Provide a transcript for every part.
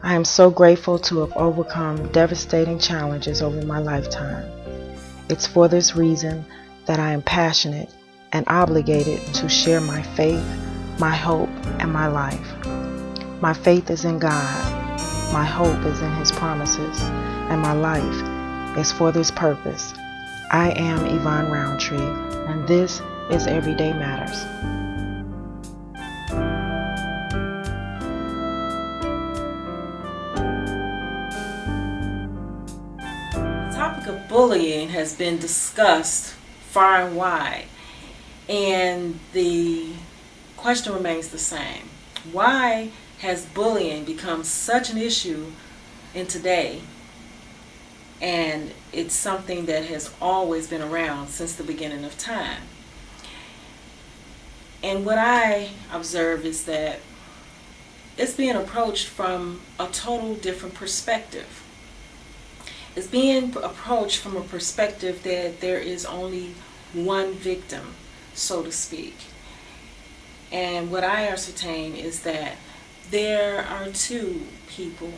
I am so grateful to have overcome devastating challenges over my lifetime. It's for this reason that I am passionate and obligated to share my faith, my hope, and my life. My faith is in God, my hope is in His promises, and my life is for this purpose. I am Yvonne Roundtree, and this is Everyday Matters. The topic of bullying has been discussed far and wide, and the question remains the same. Why has bullying become such an issue in today? And it's something that has always been around since the beginning of time. And what I observe is that it's being approached from a total different perspective. It's being approached from a perspective that there is only one victim, so to speak. And what I ascertain is that there are two people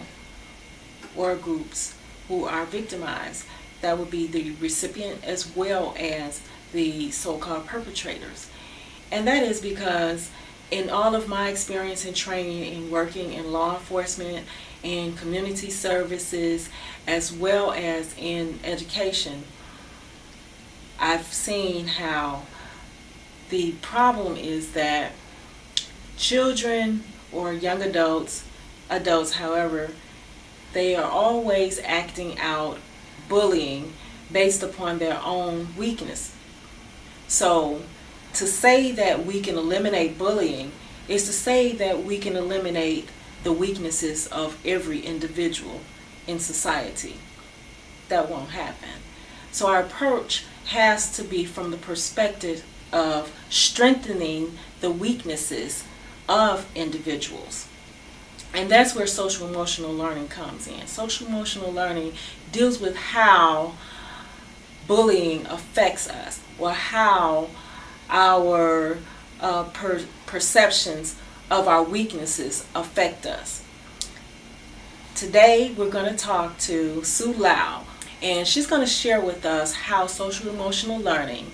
or groups who are victimized. That would be the recipient as well as the so-called perpetrators. And that is because in all of my experience and training in working in law enforcement and community services as well as in education, I've seen how the problem is that children or young adults however, they are always acting out bullying based upon their own weakness. So to say that we can eliminate bullying is to say that we can eliminate the weaknesses of every individual in society. That won't happen. So our approach has to be from the perspective of strengthening the weaknesses of individuals. And that's where social emotional learning comes in. Social emotional learning deals with how bullying affects us, or how our perceptions of our weaknesses affect us. Today we're going to talk to Sue Lau, and she's going to share with us how social emotional learning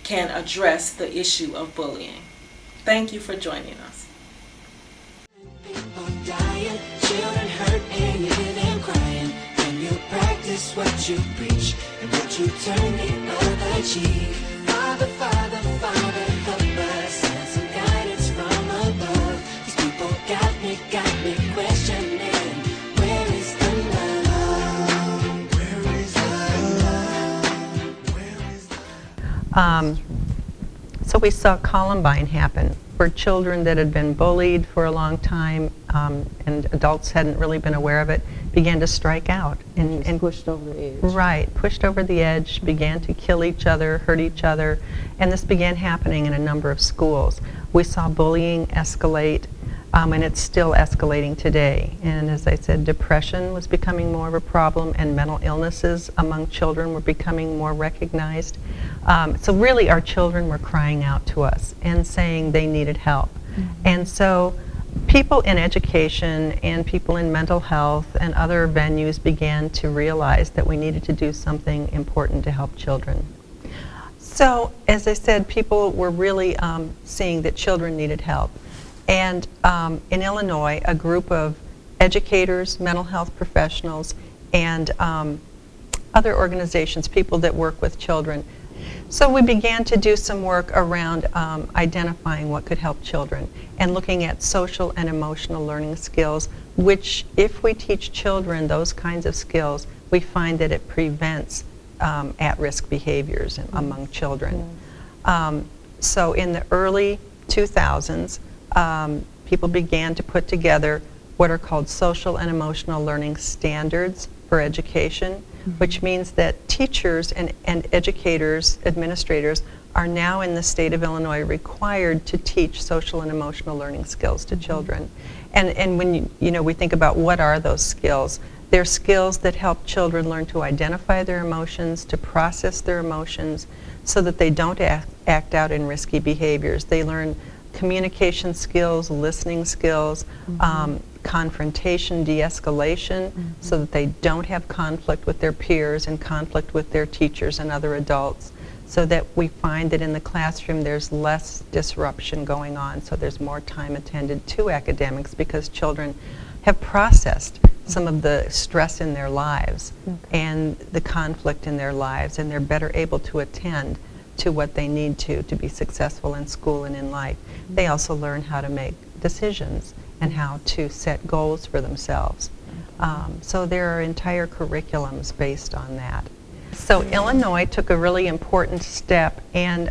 can address the issue of bullying. Thank you for joining us. People dying, children hurt, and you hear them crying. When you practice what you preach and what you turn the other cheek. Father, Father, Father, help us. Send some guidance from above. These people got me questioning. Where is the love? Where is the love? Where is the love? So we saw Columbine happen, where children that had been bullied for a long time and adults hadn't really been aware of it began to strike out and pushed over the edge. Right, pushed over the edge, began to kill each other, hurt each other, and this began happening in a number of schools. We saw bullying escalate, and it's still escalating today. And as I said, depression was becoming more of a problem, and mental illnesses among children were becoming more recognized. So really our children were crying out to us and saying they needed help. Mm-hmm. And so people in education and people in mental health and other venues began to realize that we needed to do something important to help children. So as I said, people were really seeing that children needed help. And in Illinois, a group of educators, mental health professionals, and other organizations, people that work with children. So we began to do some work around identifying what could help children and looking at social and emotional learning skills, which if we teach children those kinds of skills, we find that it prevents at-risk behaviors among children. So in the early 2000s, people began to put together what are called social and emotional learning standards for education, which means that teachers and educators, administrators, are now in the state of Illinois required to teach social and emotional learning skills to children. And when we think about what are those skills, they're skills that help children learn to identify their emotions, to process their emotions, so that they don't act out in risky behaviors. They learn communication skills, listening skills, confrontation, de-escalation, so that they don't have conflict with their peers and conflict with their teachers and other adults, so that we find that in the classroom there's less disruption going on, so there's more time attended to academics because children have processed some of the stress in their lives and the conflict in their lives, and they're better able to attend to what they need to be successful in school and in life. They also learn how to make decisions and how to set goals for themselves. So there are entire curriculums based on that. So Illinois took a really important step, and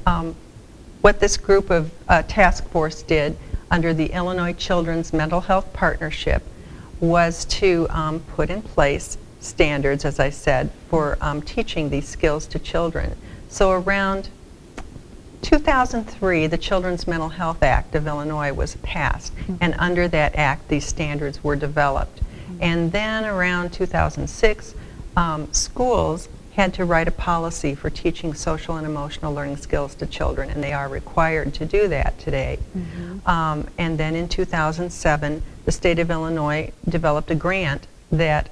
what this group of task force did under the Illinois Children's Mental Health Partnership was to put in place standards, as I said, for teaching these skills to children. So around 2003, the Children's Mental Health Act of Illinois was passed, and under that act, these standards were developed. And then around 2006, schools had to write a policy for teaching social and emotional learning skills to children, and they are required to do that today. And then in 2007, the state of Illinois developed a grant that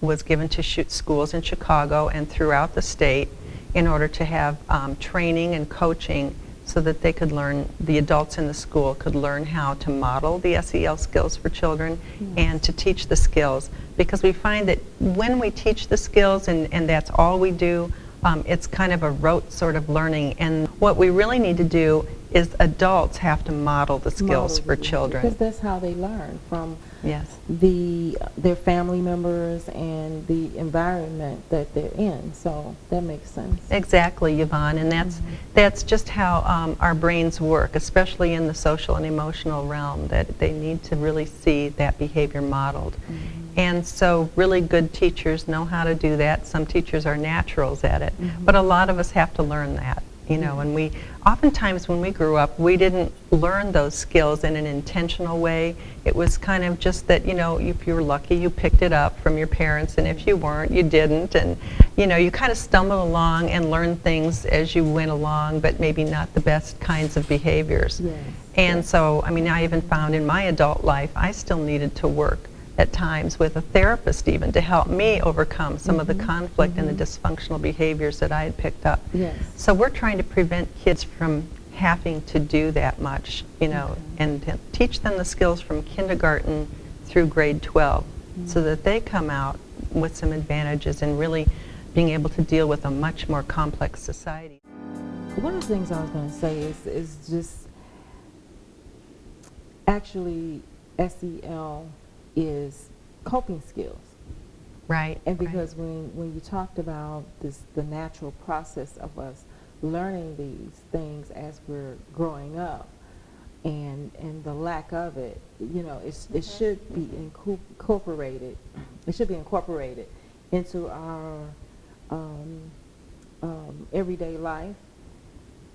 was given to schools in Chicago and throughout the state in order to have training and coaching so that they could learn, the adults in the school could learn how to model the SEL skills for children and to teach the skills. Because we find that when we teach the skills and that's all we do, it's kind of a rote sort of learning. And what we really need to do is adults have to model the skills for children. Because that's how they learn, from Yes. their family members and the environment that they're in. So that makes sense. Exactly, Yvonne, and that's just how our brains work, especially in the social and emotional realm, that they need to really see that behavior modeled. And so really good teachers know how to do that. Some teachers are naturals at it, but a lot of us have to learn that. You know, and we oftentimes when we grew up, we didn't learn those skills in an intentional way. It was kind of just that, you know, if you were lucky, you picked it up from your parents, and if you weren't, you didn't. And, you know, you kind of stumbled along and learned things as you went along, but maybe not the best kinds of behaviors. Yes. And so, I mean, I even found in my adult life, I still needed to work at times with a therapist even to help me overcome some of the conflict and the dysfunctional behaviors that I had picked up. Yes. So we're trying to prevent kids from having to do that much, you know, and to teach them the skills from kindergarten through grade 12 so that they come out with some advantages and really being able to deal with a much more complex society. One of the things I was going to say is just actually SEL is coping skills. Right. And because when you talked about the natural process of us learning these things as we're growing up, and the lack of it, you know, it should be incorporated. It should be incorporated into our everyday life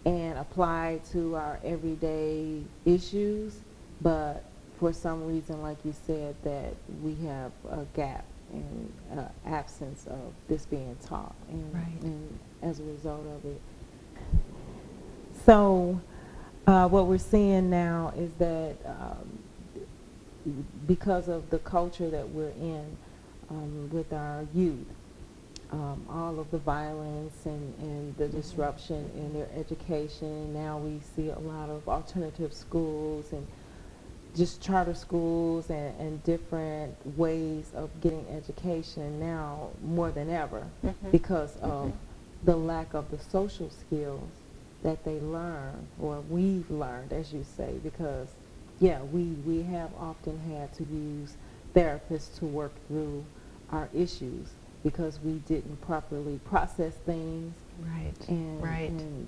and applied to our everyday issues. But for some reason, like you said, that we have a gap and absence of this being taught, and as a result of it. So what we're seeing now is that because of the culture that we're in with our youth, all of the violence and the disruption in their education, now we see a lot of alternative schools and just charter schools and different ways of getting education now more than ever because of the lack of the social skills that they learn, or we've learned, as you say, because we have often had to use therapists to work through our issues because we didn't properly process things. And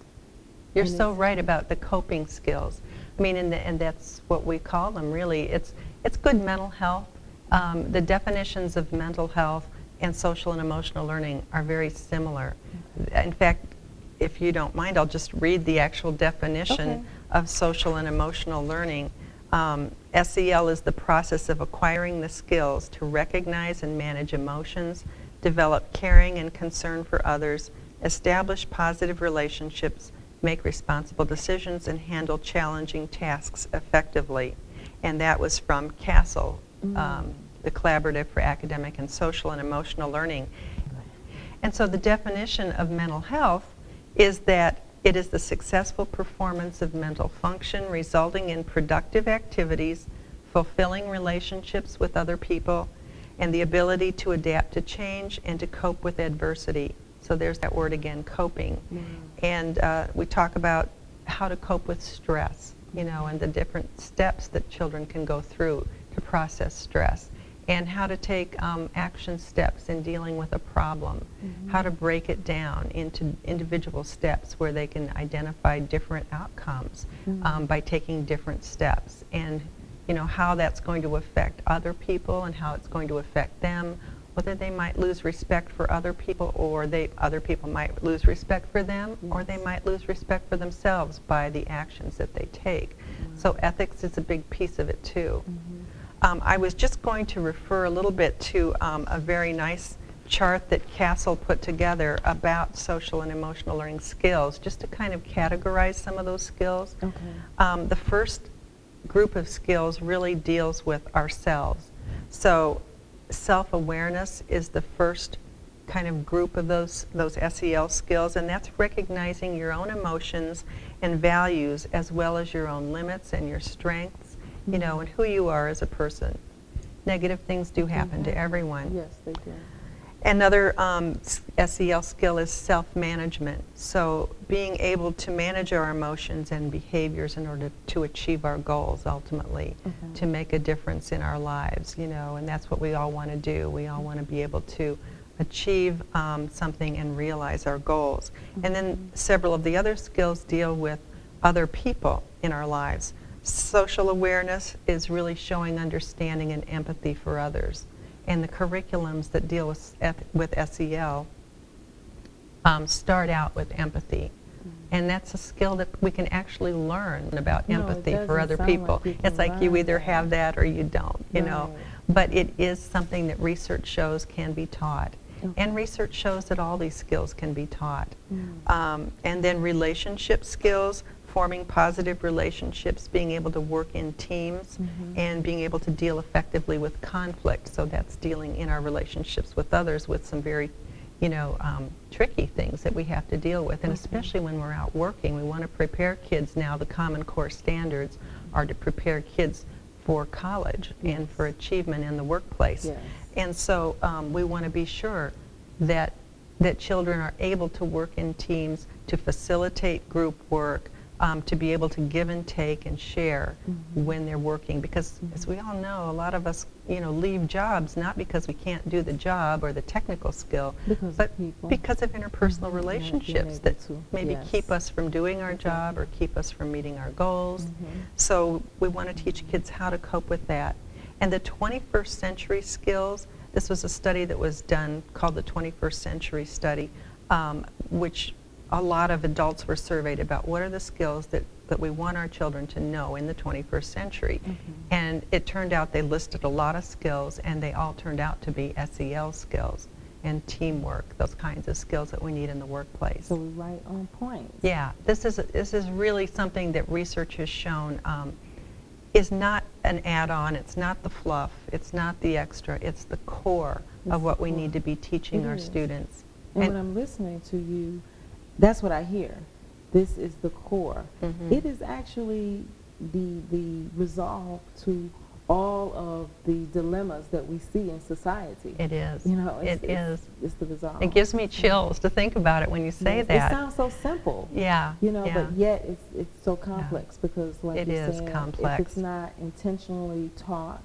you're so right about the coping skills. I mean, and that's what we call them, really. It's good mental health. The definitions of mental health and social and emotional learning are very similar. In fact, if you don't mind, I'll just read the actual definition of social and emotional learning. SEL is the process of acquiring the skills to recognize and manage emotions, develop caring and concern for others, establish positive relationships, make responsible decisions, and handle challenging tasks effectively. And that was from CASEL, the Collaborative for Academic and Social and Emotional Learning. And so the definition of mental health is that it is the successful performance of mental function resulting in productive activities, fulfilling relationships with other people, and the ability to adapt to change and to cope with adversity. So there's that word again, coping. And we talk about how to cope with stress, and the different steps that children can go through to process stress, and how to take action steps in dealing with a problem, how to break it down into individual steps where they can identify different outcomes by taking different steps, and how that's going to affect other people and how it's going to affect them, whether they might lose respect for other people or other people might lose respect for them, or they might lose respect for themselves by the actions that they take. So ethics is a big piece of it too. I was just going to refer a little bit to a very nice chart that Castle put together about social and emotional learning skills, just to kind of categorize some of those skills. Okay. The first group of skills really deals with ourselves. So self-awareness is the first kind of group of those SEL skills, and that's recognizing your own emotions and values as well as your own limits and your strengths, and who you are as a person. Negative things do happen to everyone. Yes, they do. Another SEL skill is self-management. So being able to manage our emotions and behaviors in order to achieve our goals ultimately, to make a difference in our lives, and that's what we all want to do. We all want to be able to achieve something and realize our goals. And then several of the other skills deal with other people in our lives. Social awareness is really showing understanding and empathy for others. And the curriculums that deal with SEL start out with empathy. And that's a skill that we can actually learn about empathy for other people. It's like you either have that or you don't, But it is something that research shows can be taught. And research shows that all these skills can be taught. And then relationship skills, forming positive relationships, being able to work in teams, and being able to deal effectively with conflict. So that's dealing in our relationships with others with some very, tricky things that we have to deal with. And especially when we're out working, we want to prepare kids now. The Common Core standards are to prepare kids for college and for achievement in the workplace. And so we want to be sure that children are able to work in teams, to facilitate group work, to be able to give and take and share when they're working. Because as we all know, a lot of us, leave jobs not because we can't do the job or the technical skill, but because of interpersonal relationships that maybe keep us from doing our job or keep us from meeting our goals. So we want to teach kids how to cope with that. And the 21st century skills, this was a study that was done called the 21st Century Study, which a lot of adults were surveyed about what are the skills that we want our children to know in the 21st century. And it turned out they listed a lot of skills, and they all turned out to be SEL skills and teamwork, those kinds of skills that we need in the workplace. So we're right on point. Yeah, this is really something that research has shown is not an add-on, it's not the fluff, it's not the extra, it's the core of what we need to be teaching our students. And when I'm listening to you, that's what I hear. This is the core. It is actually the resolve to all of the dilemmas that we see in society. It is. It's the resolve. It gives me chills to think about it when you say that. It sounds so simple. Yeah. But yet it's so complex because, like it you is said, complex. if it's not intentionally taught,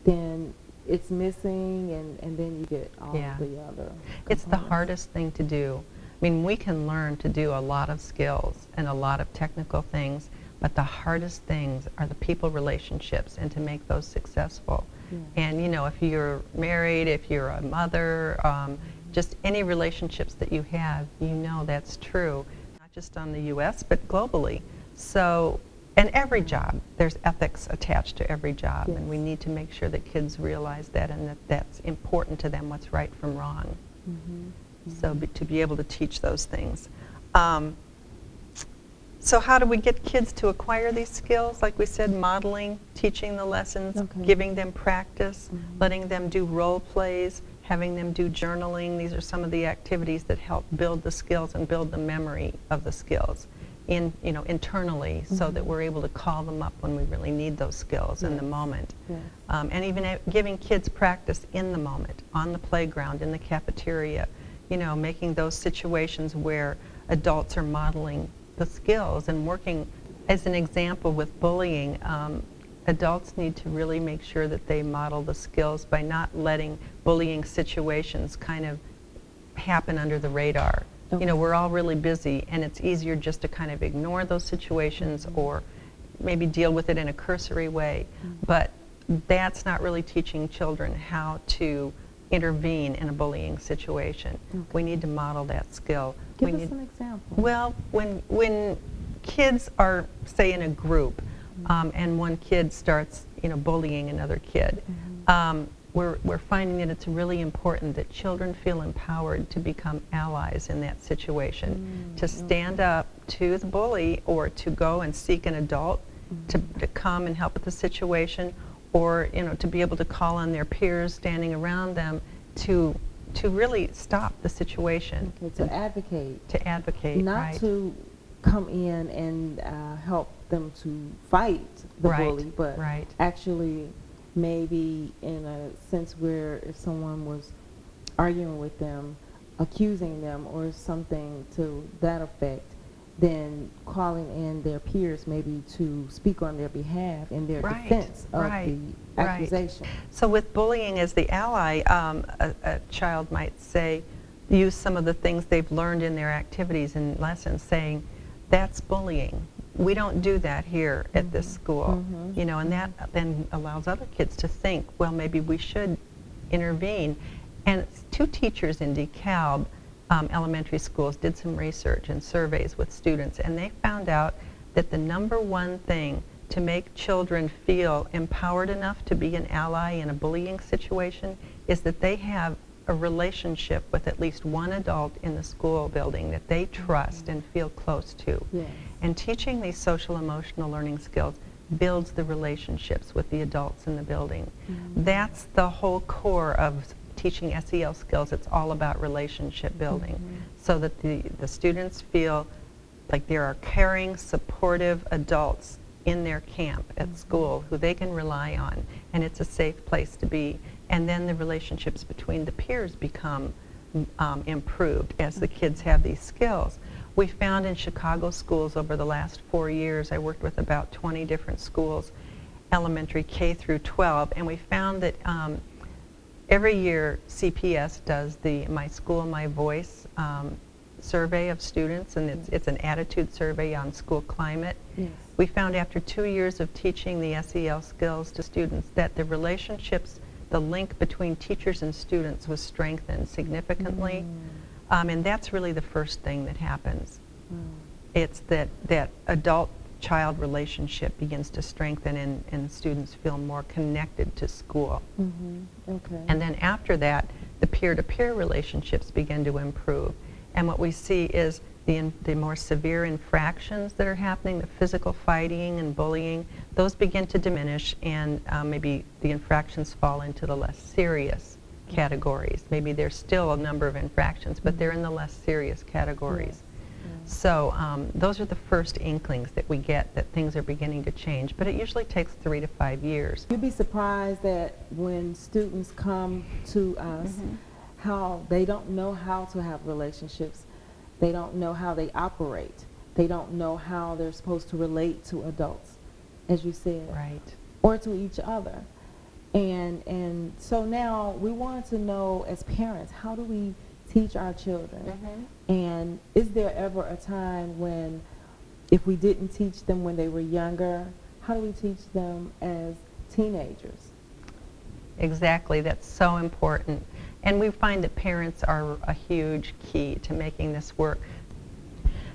then it's missing, and then you get all of the other It's the components. hardest thing to do. I mean, we can learn to do a lot of skills and a lot of technical things, but the hardest things are the people relationships and to make those successful. And if you're married, if you're a mother, just any relationships that you have, that's true, not just on the U.S., but globally. So, and every job, there's ethics attached to every job, and we need to make sure that kids realize that and that that's important to them, what's right from wrong. To be able to teach those things. So how do we get kids to acquire these skills? Like we said, modeling, teaching the lessons, Okay. giving them practice, Mhm. letting them do role plays, having them do journaling. These are some of the activities that help build the skills and build the memory of the skills internally, so that we're able to call them up when we really need those skills in the Yes. moment. Yes. And even giving kids practice in the moment, on the playground, in the cafeteria, making those situations where adults are modeling the skills and working. As an example with bullying, adults need to really make sure that they model the skills by not letting bullying situations kind of happen under the radar. Okay. We're all really busy, and it's easier just to kind of ignore those situations or maybe deal with it in a cursory way. But that's not really teaching children how to intervene in a bullying situation. Okay. We need to model that skill. Give We us need- an example. Well, when kids are, say, in a group, and one kid starts, bullying another kid, we're finding that it's really important that children feel empowered to become allies in that situation, to stand up to the bully, or to go and seek an adult to come and help with the situation, or to be able to call on their peers standing around them to really stop the situation. Okay, to advocate. To advocate, Not right. to come in and help them to fight the Right, bully, but right. actually maybe in a sense where if someone was arguing with them, accusing them or something to that effect, then calling in their peers maybe to speak on their behalf in their Right, defense of right, the right. accusation. So with bullying as the ally, a child might say, use some of the things they've learned in their activities and lessons, saying, that's bullying. We don't do that here at this school. And that then allows other kids to think, well, maybe we should intervene. And 2 teachers in DeKalb elementary schools did some research and surveys with students, and they found out that the number one thing to make children feel empowered enough to be an ally in a bullying situation is that they have a relationship with at least one adult in the school building that they trust and feel close to. Yes. And teaching these social emotional learning skills builds the relationships with the adults in the building. That's the whole core of teaching SEL skills. It's all about relationship building, so that the students feel like there are caring, supportive adults in their camp at school who they can rely on, and it's a safe place to be. And then the relationships between the peers become improved as the kids have these skills. We found in Chicago schools over the last 4 years, I worked with about 20 different schools, elementary K through 12, and we found that every year CPS does the My School, My Voice survey of students, and it's an attitude survey on school climate. Yes. We found after 2 years of teaching the SEL skills to students that the relationships, the link between teachers and students was strengthened significantly. And that's really the first thing that happens. It's that adult-child relationship begins to strengthen, and students feel more connected to school. Okay. And then after that, the peer-to-peer relationships begin to improve. And what we see is the more severe infractions that are happening, the physical fighting and bullying, those begin to diminish, and maybe the infractions fall into the less serious categories. Maybe there's still a number of infractions, but they're in the less serious categories. So those are the first inklings that we get that things are beginning to change, but it usually takes 3 to 5 years. You'd be surprised that when students come to us, how they don't know how to have relationships. They don't know how they operate. They don't know how they're supposed to relate to adults, as you said, Right. or to each other. And so now we want to know, as parents, how do we teach our children? And is there ever a time when, if we didn't teach them when they were younger, how do we teach them as teenagers? Exactly, that's so important. And we find that parents are a huge key to making this work.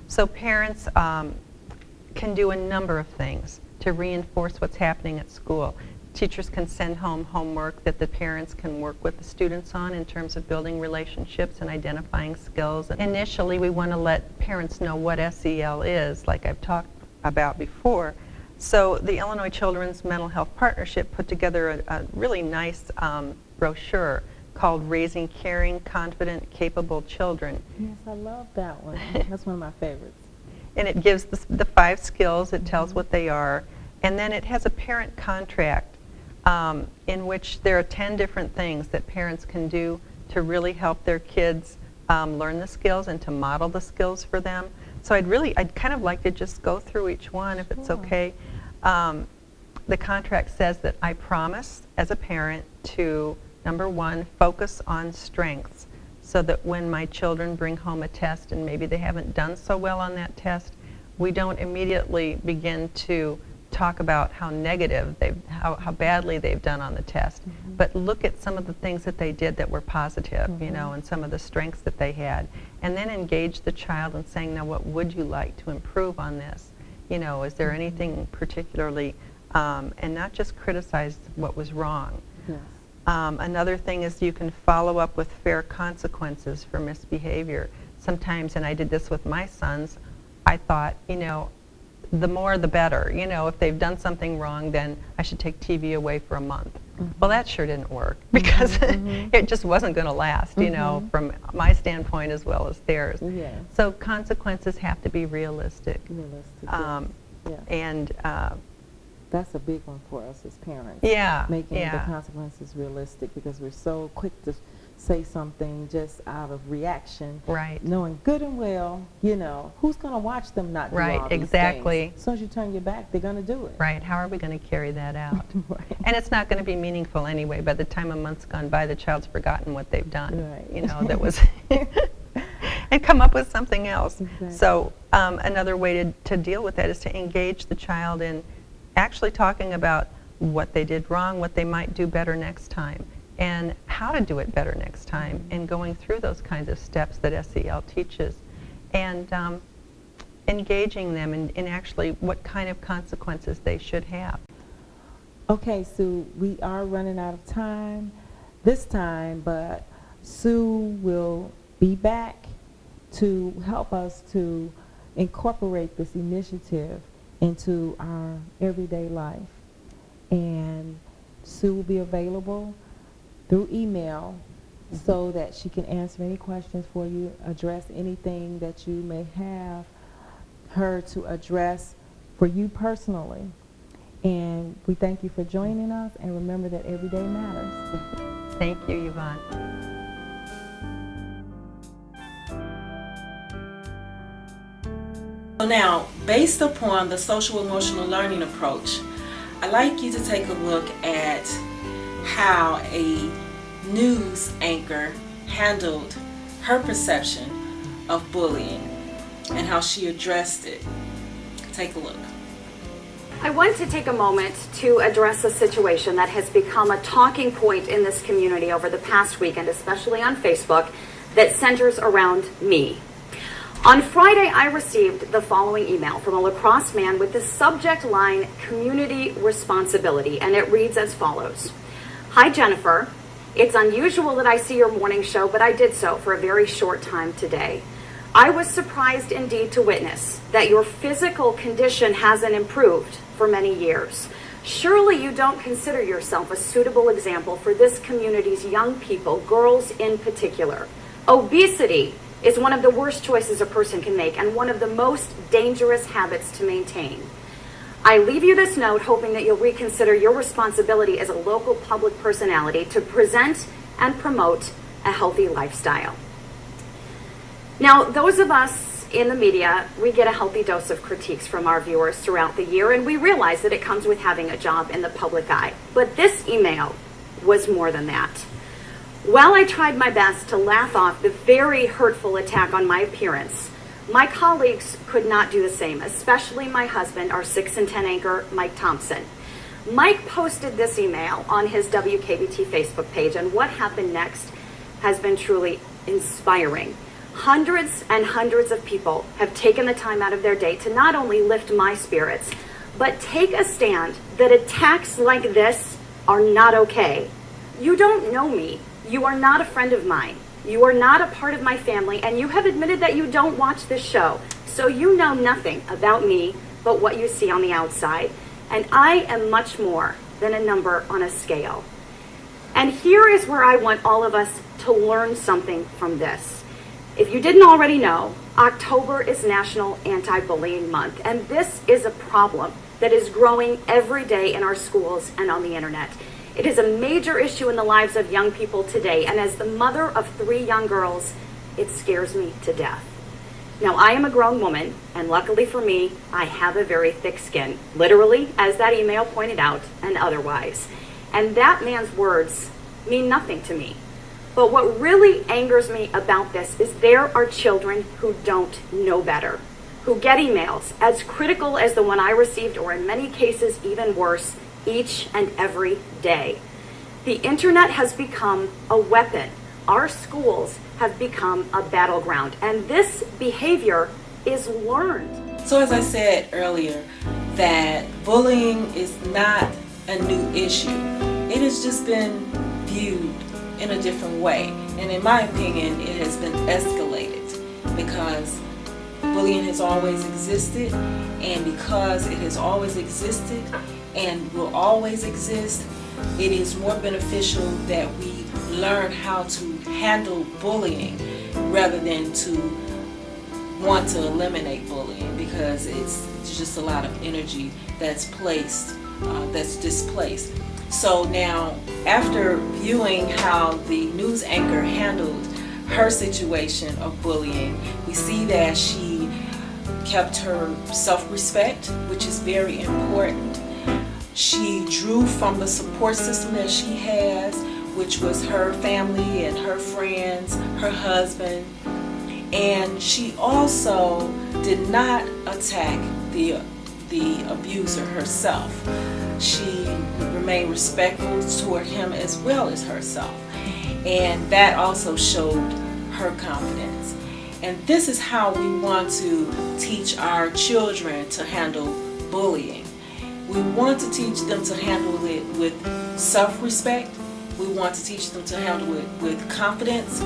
So parents can do a number of things to reinforce what's happening at school. Teachers can send home homework that the parents can work with the students on in terms of building relationships and identifying skills. Initially, we want to let parents know what SEL is, like I've talked about before. So the Illinois Children's Mental Health Partnership put together a really nice brochure called Raising Caring, Confident, Capable Children. Yes, I love that one. That's one of my favorites. And it gives the 5 skills, it tells what they are, and then it has a parent contract in which there are 10 different things that parents can do to really help their kids learn the skills and to model the skills for them. So I'd kind of like to just go through each one if it's okay. The contract says that I promise as a parent to, number 1, focus on strengths, so that when my children bring home a test and maybe they haven't done so well on that test, we don't immediately begin to talk about how negative how badly they've done on the test, but look at some of the things that they did that were positive, you know, and some of the strengths that they had, and then engage the child in saying, now what would you like to improve on this? You know, is there anything particularly, and not just criticize what was wrong. Yes. Another thing is you can follow up with fair consequences for misbehavior. Sometimes, and I did this with my sons, I thought, you know, the more the better. You know, if they've done something wrong, then I should take TV away for a month. Well, that sure didn't work because it just wasn't going to last, you know, from my standpoint as well as theirs. Yes. So consequences have to be realistic. Yes. And that's a big one for us as parents. yeah, Making the yeah. consequences realistic, because we're so quick to say something just out of reaction. Right. Knowing good and well, you know, who's going to watch them not do Right, all these exactly. things? As soon as you turn your back, they're going to do it. Right, how are we going to carry that out? Right. And it's not going to be meaningful anyway. By the time a month's gone by, the child's forgotten what they've done. Right. You know, that was, and come up with something else. Exactly. So another way to deal with that is to engage the child in actually talking about what they did wrong, what they might do better next time, and how to do it better next time, and going through those kinds of steps that SEL teaches, and engaging them in actually what kind of consequences they should have. Okay, Sue, we are running out of time this time, but Sue will be back to help us to incorporate this initiative into our everyday life. And Sue will be available through email so that she can answer any questions for you, address anything that you may have her to address for you personally. And we thank you for joining us, and remember that every day matters. Thank you, Yvonne. So now, based upon the social emotional learning approach, I'd like you to take a look at how a news anchor handled her perception of bullying and how she addressed it. Take a look. I want to take a moment to address a situation that has become a talking point in this community over the past weekend, especially on Facebook, that centers around me. On Friday, I received the following email from a La Crosse man with the subject line, community responsibility, and it reads as follows. Hi, Jennifer. It's unusual that I see your morning show, but I did so for a very short time today. I was surprised indeed to witness that your physical condition hasn't improved for many years. Surely you don't consider yourself a suitable example for this community's young people, girls in particular. Obesity is one of the worst choices a person can make and one of the most dangerous habits to maintain. I leave you this note hoping that you'll reconsider your responsibility as a local public personality to present and promote a healthy lifestyle. Now, those of us in the media, we get a healthy dose of critiques from our viewers throughout the year, and we realize that it comes with having a job in the public eye. But this email was more than that. While I tried my best to laugh off the very hurtful attack on my appearance, my colleagues could not do the same, especially my husband, our 6 and 10 anchor, Mike Thompson. Mike posted this email on his WKBT Facebook page, and what happened next has been truly inspiring. Hundreds and hundreds of people have taken the time out of their day to not only lift my spirits, but take a stand that attacks like this are not okay. You don't know me. You are not a friend of mine. You are not a part of my family, and you have admitted that you don't watch this show. So you know nothing about me but what you see on the outside. And I am much more than a number on a scale. And here is where I want all of us to learn something from this. If you didn't already know, October is National Anti-Bullying Month, and this is a problem that is growing every day in our schools and on the internet. It is a major issue in the lives of young people today, and as the mother of 3 young girls, it scares me to death. Now, I am a grown woman, and luckily for me, I have a very thick skin, literally, as that email pointed out, and otherwise. And that man's words mean nothing to me. But what really angers me about this is there are children who don't know better, who get emails as critical as the one I received, or in many cases even worse, each and every day. The internet has become a weapon. Our schools have become a battleground, and this behavior is learned. So as I said earlier, that bullying is not a new issue. It has just been viewed in a different way. And in my opinion, it has been escalated because bullying has always existed, and because it has always existed and will always exist, it is more beneficial that we learn how to handle bullying rather than to want to eliminate bullying, because it's just a lot of energy that's displaced. So now, after viewing how the news anchor handled her situation of bullying, we see that she kept her self-respect, which is very important. She drew from the support system that she has, which was her family and her friends, her husband. And she also did not attack the abuser herself. She remained respectful toward him as well as herself. And that also showed her confidence. And this is how we want to teach our children to handle bullying. We want to teach them to handle it with self-respect. We want to teach them to handle it with confidence.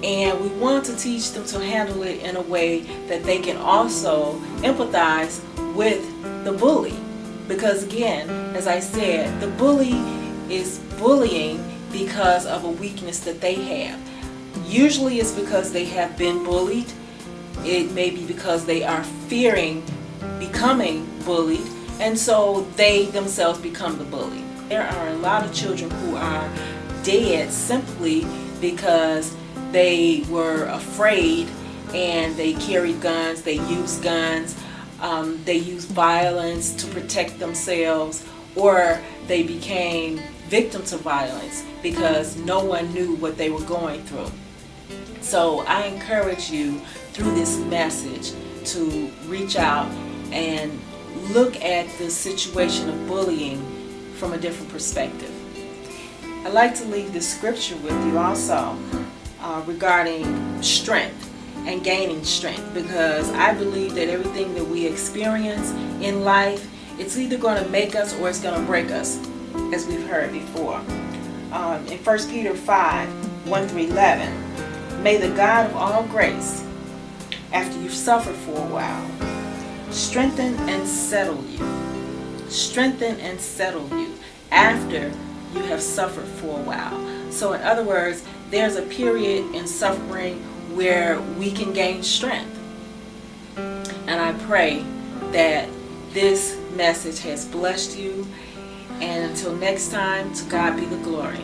And we want to teach them to handle it in a way that they can also empathize with the bully. Because again, as I said, the bully is bullying because of a weakness that they have. Usually it's because they have been bullied. It may be because they are fearing becoming bullied, and so they themselves become the bully. There are a lot of children who are dead simply because they were afraid and they carried guns, they used guns, they used violence to protect themselves, or they became victims of violence because no one knew what they were going through. So I encourage you through this message to reach out and look at the situation of bullying from a different perspective. I'd like to leave this scripture with you also regarding strength and gaining strength, because I believe that everything that we experience in life, it's either going to make us or it's going to break us, as we've heard before. In 1 Peter 5, 1 through 11, may the God of all grace, after you've suffered for a while, strengthen and settle you. Strengthen and settle you after you have suffered for a while. So in other words, there's a period in suffering where we can gain strength. And I pray that this message has blessed you. And until next time, to God be the glory.